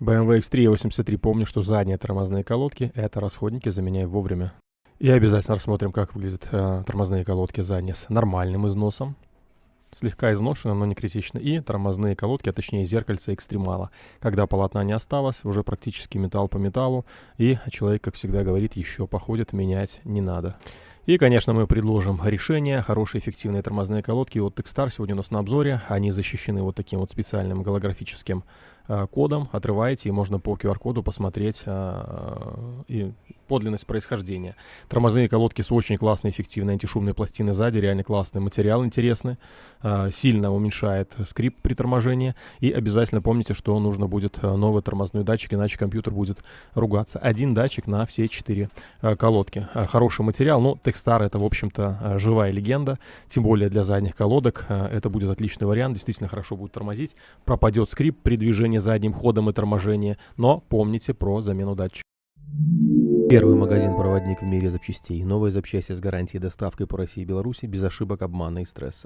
BMW X3 и 83 помню, что задние тормозные колодки — это расходники, заменяй вовремя. И обязательно рассмотрим, как выглядят тормозные колодки задние с нормальным износом. Слегка изношено, но не критично. И тормозные колодки, а точнее зеркальце экстремала. Когда полотна не осталось, уже практически металл по металлу. И человек, как всегда, говорит, еще походит, менять не надо. И, конечно, мы предложим решение. Хорошие эффективные тормозные колодки от Techstar сегодня у нас на обзоре. Они защищены вот таким вот специальным голографическим кодом. Отрываете, и можно по QR-коду посмотреть и подлинность происхождения. Тормозные колодки с очень классной, эффективной антишумной пластиной сзади. Реально классный материал, интересный. Сильно уменьшает скрип при торможении. И обязательно помните, что нужно будет новый тормозной датчик, иначе компьютер будет ругаться. Один датчик на все 4 колодки. Хороший материал. Ну, Techstar — это, в общем-то, живая легенда. Тем более для задних колодок. Это будет отличный вариант. Действительно хорошо будет тормозить. Пропадет скрип при движении задним ходом и торможении. Но помните про замену датчика. Первый магазин-проводник в мире запчастей. Новые запчасти с гарантией доставкой по России и Беларуси без ошибок, обмана и стресса.